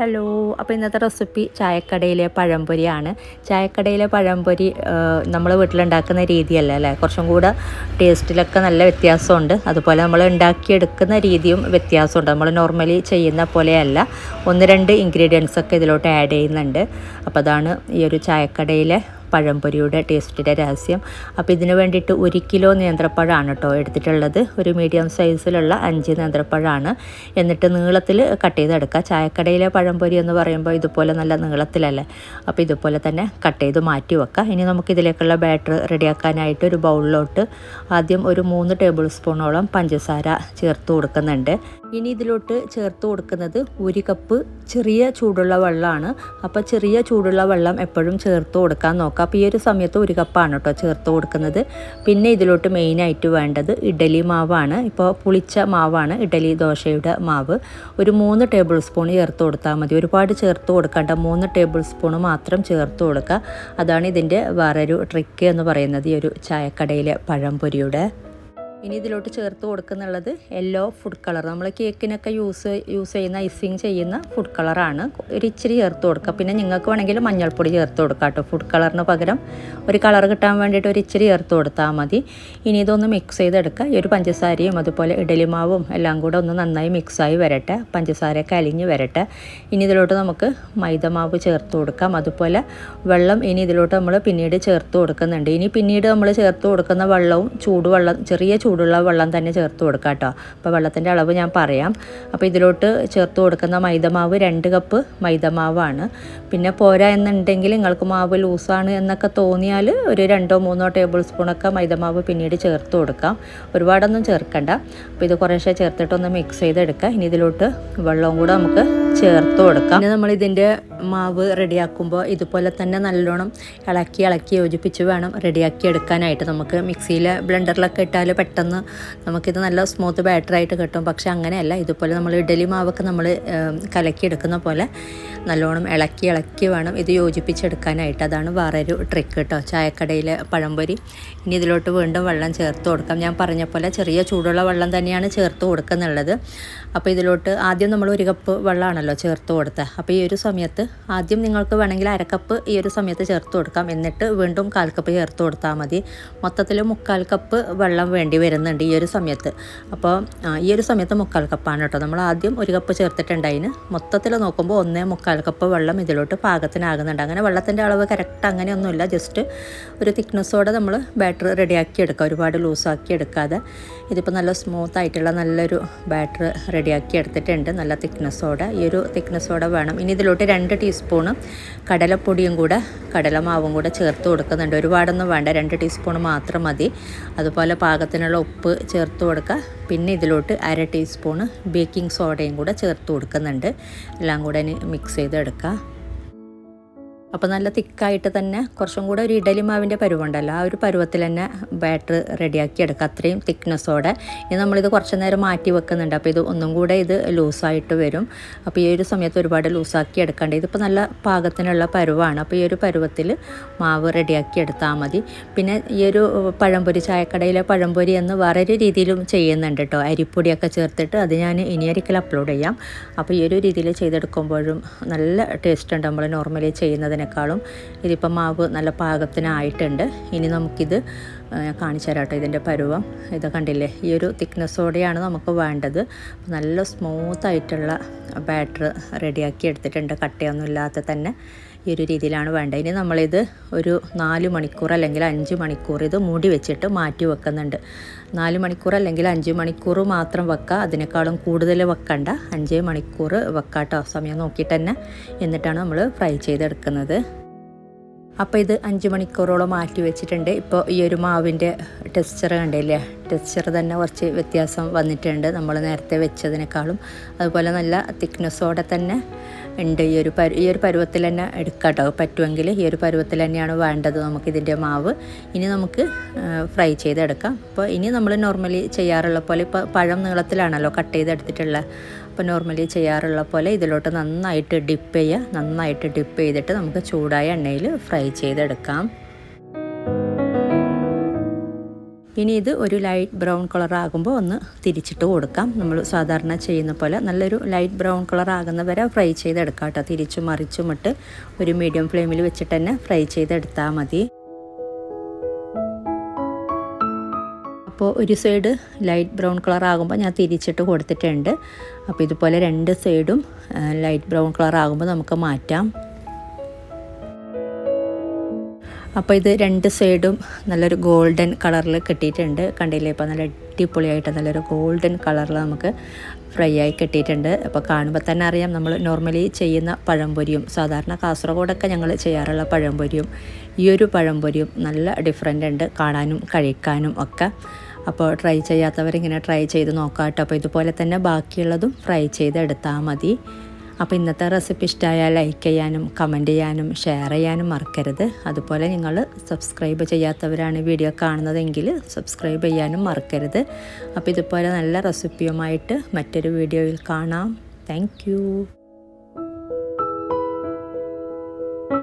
Hello, അപ്പോൾ ഇന്നത്തെ recipe ചായക്കടയിലെ പഴംപൊരിയാണ്. ചായക്കടയിലെ പഴംപൊരി നമ്മൾ വീട്ടിലുണ്ടാക്കുന്ന രീതിയല്ല അല്ലേ, കുറച്ചും കൂടെ ടേസ്റ്റിലൊക്കെ നല്ല വ്യത്യാസമുണ്ട്. അതുപോലെ നമ്മൾ ഉണ്ടാക്കിയെടുക്കുന്ന രീതിയും വ്യത്യാസമുണ്ട്. നമ്മൾ നോർമലി ചെയ്യുന്ന പോലെയല്ല, 1-2 ഇൻഗ്രീഡിയൻസൊക്കെ ഇതിലോട്ട് ആഡ് ചെയ്യുന്നുണ്ട്. അപ്പോൾ അതാണ് ഈ ഒരു ചായക്കടയിലെ പഴംപൊരിയുടെ ടേസ്റ്റിൻ്റെ രഹസ്യം. അപ്പോൾ ഇതിന് വേണ്ടിയിട്ട് 1 കിലോ നേന്ത്രപ്പഴമാണ് കേട്ടോ എടുത്തിട്ടുള്ളത്. ഒരു മീഡിയം സൈസിലുള്ള 5 നേന്ത്രപ്പഴമാണ്. എന്നിട്ട് നീളത്തിൽ കട്ട് ചെയ്തെടുക്കുക. ചായക്കടയിലെ പഴംപൊരി എന്ന് പറയുമ്പോൾ ഇതുപോലെ നല്ല നീളത്തിലല്ലേ, അപ്പോൾ ഇതുപോലെ തന്നെ കട്ട് ചെയ്ത് മാറ്റി വെക്കുക. ഇനി നമുക്കിതിലേക്കുള്ള ബാറ്റർ റെഡിയാക്കാനായിട്ട് ഒരു ബൗളിലോട്ട് ആദ്യം ഒരു 3 ടേബിൾ സ്പൂണോളം പഞ്ചസാര ചേർത്ത് കൊടുക്കുന്നുണ്ട്. ഇനി ഇതിലോട്ട് ചേർത്ത് കൊടുക്കുന്നത് 1 കപ്പ് ചെറിയ ചൂടുള്ള വെള്ളമാണ്. അപ്പോൾ ചെറിയ ചൂടുള്ള വെള്ളം എപ്പോഴും ചേർത്ത് കൊടുക്കാൻ നോക്കുക. അപ്പോൾ ഈ ഒരു സമയത്ത് 1 കപ്പാണ് കേട്ടോ ചേർത്ത് കൊടുക്കുന്നത്. പിന്നെ ഇതിലോട്ട് മെയിനായിട്ട് വേണ്ടത് ഇഡ്ഡലി മാവാണ്. ഇപ്പോൾ പുളിച്ച മാവാണ്, ഇഡ്ഡലി ദോശയുടെ മാവ്. ഒരു 3 ടേബിൾ സ്പൂൺ ചേർത്ത് കൊടുത്താൽ മതി. ഒരുപാട് ചേർത്ത് കൊടുക്കേണ്ട, 3 ടേബിൾ സ്പൂൺ മാത്രം ചേർത്ത് കൊടുക്കുക. അതാണ് ഇതിൻ്റെ വേറൊരു ട്രിക്ക് എന്ന് പറയുന്നത്, ഈ ഒരു ചായക്കടയിലെ പഴംപൊരിയുടെ. ഇനി ഇതിലോട്ട് ചേർത്ത് കൊടുക്കുന്നുള്ളത് യെല്ലോ ഫുഡ് കളർ. നമ്മൾ കേക്കിനൊക്കെ യൂസ് ചെയ്യുന്ന ഐസിങ് ചെയ്യുന്ന ഫുഡ് കളറാണ്. ഒരു ഇച്ചിരി ചേർത്ത് കൊടുക്കുക. പിന്നെ നിങ്ങൾക്ക് വേണമെങ്കിൽ മഞ്ഞൾപ്പൊടി ചേർത്ത് കൊടുക്കുക കേട്ടോ. ഫുഡ് കളറിന് പകരം ഒരു കളർ കിട്ടാൻ വേണ്ടിയിട്ട് ഒരു ഇച്ചിരി ചേർത്ത് കൊടുത്താൽ മതി. ഇനി ഇതൊന്ന് മിക്സ് ചെയ്തെടുക്കുക. ഈ ഒരു പഞ്ചസാരയും അതുപോലെ ഇഡലി മാവും എല്ലാം കൂടെ ഒന്ന് നന്നായി മിക്സായി വരട്ടെ, പഞ്ചസാരയൊക്കെ അലിഞ്ഞ് വരട്ടെ. ഇനി ഇതിലോട്ട് നമുക്ക് മൈദമാവ് ചേർത്ത് കൊടുക്കാം. അതുപോലെ വെള്ളം ഇനി ഇതിലോട്ട് നമ്മൾ പിന്നീട് ചേർത്ത് കൊടുക്കുന്നുണ്ട്. ഇനി പിന്നീട് നമ്മൾ ചേർത്ത് കൊടുക്കുന്ന വെള്ളവും ചൂടുവെള്ളം, ചെറിയ ചൂടുള്ള വെള്ളം തന്നെ ചേർത്ത് കൊടുക്കുക കേട്ടോ. അപ്പോൾ വെള്ളത്തിൻ്റെ അളവ് ഞാൻ പറയാം. അപ്പോൾ ഇതിലോട്ട് ചേർത്ത് കൊടുക്കുന്ന മൈദമാവ് 2 കപ്പ് മൈദമാവാണ്. പിന്നെ പോരാ എന്നുണ്ടെങ്കിൽ നിങ്ങൾക്ക് മാവ് ലൂസാണ് എന്നൊക്കെ തോന്നിയാൽ ഒരു 2-3 ടേബിൾ സ്പൂണൊക്കെ മൈദമാവ് പിന്നീട് ചേർത്ത് കൊടുക്കാം. ഒരുപാടൊന്നും ചേർക്കണ്ട. അപ്പോൾ ഇത് കുറേശ്ശെ ചേർത്തിട്ടൊന്ന് മിക്സ് ചെയ്തെടുക്കുക. ഇനി ഇതിലോട്ട് വെള്ളവും കൂടെ നമുക്ക് ചേർത്ത് കൊടുക്കാം. പിന്നെ നമ്മളിതിൻ്റെ മാവ് റെഡിയാക്കുമ്പോൾ ഇതുപോലെ തന്നെ നല്ലോണം ഇളക്കി യോജിപ്പിച്ച് വേണം റെഡിയാക്കി എടുക്കാനായിട്ട്. നമുക്ക് മിക്സിയിലെ ബ്ലെൻഡറിലൊക്കെ ഇട്ടാൽ പെട്ടെന്ന് നമുക്കിത് നല്ല സ്മൂത്ത് ബാറ്ററായിട്ട് കിട്ടും. പക്ഷെ അങ്ങനെയല്ല, ഇതുപോലെ നമ്മൾ ഇഡലി മാവൊക്കെ നമ്മൾ കലക്കിയെടുക്കുന്ന പോലെ നല്ലോണം ഇളക്കി വേണം ഇത് യോജിപ്പിച്ചെടുക്കാനായിട്ട്. അതാണ് വേറൊരു ട്രിക്ക് കേട്ടോ ചായക്കടയിലെ പഴംപൊരി. ഇനി ഇതിലോട്ട് വീണ്ടും വെള്ളം ചേർത്ത് കൊടുക്കാം. ഞാൻ പറഞ്ഞ പോലെ ചെറിയ ചൂടുള്ള വെള്ളം തന്നെയാണ് ചേർത്ത് കൊടുക്കുന്നുള്ളത്. അപ്പോൾ ഇതിലോട്ട് ആദ്യം നമ്മൾ 1 കപ്പ് വെള്ളമാണല്ലോ ചേർത്ത് കൊടുത്തത്. അപ്പോൾ ഈ ഒരു സമയത്ത് ആദ്യം നിങ്ങൾക്ക് വേണമെങ്കിൽ 1/2 കപ്പ് ഈ ഒരു സമയത്ത് ചേർത്ത് കൊടുക്കാം. എന്നിട്ട് വീണ്ടും 1/4 കപ്പ് ചേർത്ത് കൊടുത്താൽ മതി. മൊത്തത്തിൽ 3/4 കപ്പ് വെള്ളം വേണ്ടി വരുന്നുണ്ട് ഈ ഒരു സമയത്ത്. അപ്പോൾ ഈ ഒരു സമയത്ത് 3/4 കപ്പാണ് കേട്ടോ. നമ്മൾ ആദ്യം 1 കപ്പ് ചേർത്തിട്ടുണ്ടായിന്. മൊത്തത്തിൽ നോക്കുമ്പോൾ 1/4 കപ്പ് വെള്ളം ഇതിലോട്ട് പാകത്തിനാകുന്നുണ്ട്. അങ്ങനെ വെള്ളത്തിൻ്റെ അളവ് കറക്റ്റ് അങ്ങനെയൊന്നുമില്ല, ജസ്റ്റ് ഒരു തിക്നെസ്സോടെ നമ്മൾ ബാറ്റർ റെഡിയാക്കി എടുക്കുക, ഒരുപാട് ലൂസാക്കി എടുക്കാതെ. ഇതിപ്പോൾ നല്ല സ്മൂത്ത് ആയിട്ടുള്ള നല്ലൊരു ബാറ്റർ റെഡിയാക്കി എടുത്തിട്ടുണ്ട്, നല്ല തിക്നെസ്സോടെ. ഈ ഒരു തിക്നെസ്സോടെ വേണം. ഇനി ഇതിലോട്ട് 2 ടീസ്പൂണ് കടലപ്പൊടിയും കൂടെ, കടലമാവും കൂടെ ചേർത്ത് കൊടുക്കുന്നുണ്ട്. ഒരുപാടൊന്നും വേണ്ട, 2 ടീസ്പൂൺ മാത്രം മതി. അതുപോലെ പാകത്തിനുള്ള ഉപ്പ് ചേർത്ത് കൊടുക്കുക. പിന്നെ ഇതിലോട്ട് 1/2 ടീസ്പൂണ് ബേക്കിംഗ് സോഡയും കൂടെ ചേർത്ത് കൊടുക്കുന്നുണ്ട്. എല്ലാം കൂടെ മിക്സ് ചെയ്തെടുക്കുക. അപ്പോൾ നല്ല തിക്കായിട്ട് തന്നെ, കുറച്ചും കൂടെ ഒരു ഇഡലി മാവിൻ്റെ പരുവുണ്ടല്ലോ, ആ ഒരു പരുവത്തിൽ തന്നെ ബാറ്റർ റെഡിയാക്കി എടുക്കുക, അത്രയും തിക്നെസ്സോടെ. ഇനി നമ്മളിത് കുറച്ച് നേരം മാറ്റി വെക്കുന്നുണ്ട്. അപ്പോൾ ഇത് ഒന്നും കൂടെ ഇത് ലൂസായിട്ട് വരും. അപ്പോൾ ഈ ഒരു സമയത്ത് ഒരുപാട് ലൂസാക്കി എടുക്കേണ്ടത്. ഇതിപ്പോൾ നല്ല പാകത്തിനുള്ള പരുവാണ്. അപ്പോൾ ഈ ഒരു പരുവത്തിൽ മാവ് റെഡിയാക്കി എടുത്താൽ മതി. പിന്നെ ഈ ഒരു പഴംപൊരി, ചായക്കടയിലെ പഴംപൊരി എന്ന് വേറൊരു രീതിയിലും ചെയ്യുന്നുണ്ട് കേട്ടോ, അരിപ്പൊടിയൊക്കെ ചേർത്തിട്ട്. അത് ഞാൻ ഇനി ഒരിക്കൽ അപ്ലോഡ് ചെയ്യാം. അപ്പോൾ ഈ ഒരു രീതിയിൽ ചെയ്തെടുക്കുമ്പോഴും നല്ല ടേസ്റ്റ് ഉണ്ട് നമ്മൾ നോർമലി ചെയ്യുന്നതിന് ും. ഇതിപ്പോൾ മാവ് നല്ല പാകത്തിനായിട്ടുണ്ട്. ഇനി നമുക്കിത് കാണിച്ചു തരാം കേട്ടോ ഇതിൻ്റെ പരുവം. ഇത് കണ്ടില്ലേ, ഈ ഒരു തിക്നെസ്സോടെയാണ് നമുക്ക് വേണ്ടത്. നല്ല സ്മൂത്തായിട്ടുള്ള ബാറ്റർ റെഡിയാക്കി എടുത്തിട്ടുണ്ട്, കട്ടയൊന്നും ഇല്ലാത്ത തന്നെ. ഈ ഒരു രീതിയിലാണ് വേണ്ടത്. ഇനി നമ്മളിത് ഒരു 4 മണിക്കൂർ അല്ലെങ്കിൽ 5 മണിക്കൂർ ഇത് മൂടി വെച്ചിട്ട് മാറ്റി വെക്കുന്നുണ്ട്. 4 മണിക്കൂർ അല്ലെങ്കിൽ 5 മണിക്കൂർ മാത്രം വെക്കുക, അതിനേക്കാളും കൂടുതൽ വെക്കണ്ട. 5 മണിക്കൂർ വെക്കാം കേട്ടോ, സമയം നോക്കിയിട്ട് തന്നെ. എന്നിട്ടാണ് നമ്മൾ ഫ്രൈ ചെയ്തെടുക്കുന്നത്. അപ്പോൾ ഇത് 5 മണിക്കൂറോളം മാറ്റി വെച്ചിട്ടുണ്ട്. ഇപ്പോൾ ഈ ഒരു മാവിൻ്റെ ടെക്സ്ചർ കണ്ടില്ലേ, ടെക്സ്ചർ തന്നെ കുറച്ച് വ്യത്യാസം വന്നിട്ടുണ്ട് നമ്മൾ നേരത്തെ വെച്ചതിനേക്കാളും. അതുപോലെ നല്ല തിക്നെസ്സോടെ തന്നെ ഉണ്ട്. ഈ ഒരു പരുവത്തിൽ തന്നെ എടുക്കാം കേട്ടോ, പറ്റുമെങ്കിൽ ഈ ഒരു പരുവത്തിൽ തന്നെയാണ് വേണ്ടത് നമുക്കിതിൻ്റെ മാവ്. ഇനി നമുക്ക് ഫ്രൈ ചെയ്തെടുക്കാം. അപ്പോൾ ഇനി നമ്മൾ നോർമലി ചെയ്യാറുള്ള പോലെ, ഇപ്പോൾ പഴം നീളത്തിലാണല്ലോ കട്ട് ചെയ്തെടുത്തിട്ടുള്ളത്. അപ്പോൾ നോർമലി ചെയ്യാറുള്ള പോലെ ഇതിലോട്ട് നന്നായിട്ട് ഡിപ്പ് ചെയ്യുക. നന്നായിട്ട് ഡിപ്പ് ചെയ്തിട്ട് നമുക്ക് ചൂടായ എണ്ണയിൽ ഫ്രൈ ചെയ്തെടുക്കാം. ഇനി ഇത് ഒരു ലൈറ്റ് ബ്രൗൺ കളർ ആകുമ്പോൾ ഒന്ന് തിരിച്ചിട്ട് കൊടുക്കാം. നമ്മൾ സാധാരണ ചെയ്യുന്ന പോലെ നല്ലൊരു ലൈറ്റ് ബ്രൗൺ കളർ ആകുന്ന വരെ ഫ്രൈ ചെയ്തെടുക്കാം കേട്ടോ. തിരിച്ചും മറിച്ചും ഇട്ട് ഒരു മീഡിയം ഫ്ലെയിമിൽ വെച്ചിട്ട് തന്നെ ഫ്രൈ ചെയ്തെടുത്താൽ മതി. അപ്പോൾ ഒരു സൈഡ് ലൈറ്റ് ബ്രൗൺ കളർ ആകുമ്പോൾ ഞാൻ തിരിച്ചിട്ട് കൊടുത്തിട്ടുണ്ട്. അപ്പോൾ ഇതുപോലെ രണ്ട് സൈഡും ലൈറ്റ് ബ്രൗൺ കളർ ആകുമ്പോൾ നമുക്ക് മാറ്റാം. അപ്പോൾ ഇത് രണ്ട് സൈഡും നല്ലൊരു ഗോൾഡൻ കളറിൽ കിട്ടിയിട്ടുണ്ട്. കണ്ടില്ലേ, ഇപ്പോൾ നല്ല അടിപൊളിയായിട്ട് നല്ലൊരു ഗോൾഡൻ കളറിൽ നമുക്ക് ഫ്രൈ ആയി കിട്ടിയിട്ടുണ്ട്. അപ്പോൾ കാണുമ്പോൾ തന്നെ അറിയാം നമ്മൾ നോർമലി ചെയ്യുന്ന പഴംപൊരിയും സാധാരണ കാസർഗോഡൊക്കെ ഞങ്ങൾ ചെയ്യാറുള്ള പഴംപൊരിയും ഈ ഒരു പഴംപൊരിയും നല്ല ഡിഫറൻ്റ് ഉണ്ട് കാണാനും കഴിക്കാനും ഒക്കെ. അപ്പോൾ ട്രൈ ചെയ്യാത്തവരിങ്ങനെ ട്രൈ ചെയ്ത് നോക്കാം കേട്ടോ. അപ്പോൾ ഇതുപോലെ തന്നെ ബാക്കിയുള്ളതും ഫ്രൈ ചെയ്തെടുത്താൽ മതി. അപ്പോൾ ഇന്നത്തെ റെസിപ്പി ഇഷ്ടമായാൽ ലൈക്ക് ചെയ്യാനും കമൻറ്റ് ചെയ്യാനും ഷെയർ ചെയ്യാനും മറക്കരുത്. അതുപോലെ നിങ്ങൾ സബ്സ്ക്രൈബ് ചെയ്യാത്തവരാണ് വീഡിയോ കാണുന്നതെങ്കിൽ സബ്സ്ക്രൈബ് ചെയ്യാനും മറക്കരുത്. അപ്പോൾ ഇതുപോലെ നല്ല റെസിപ്പിയുമായിട്ട് മറ്റൊരു വീഡിയോയിൽ കാണാം. താങ്ക്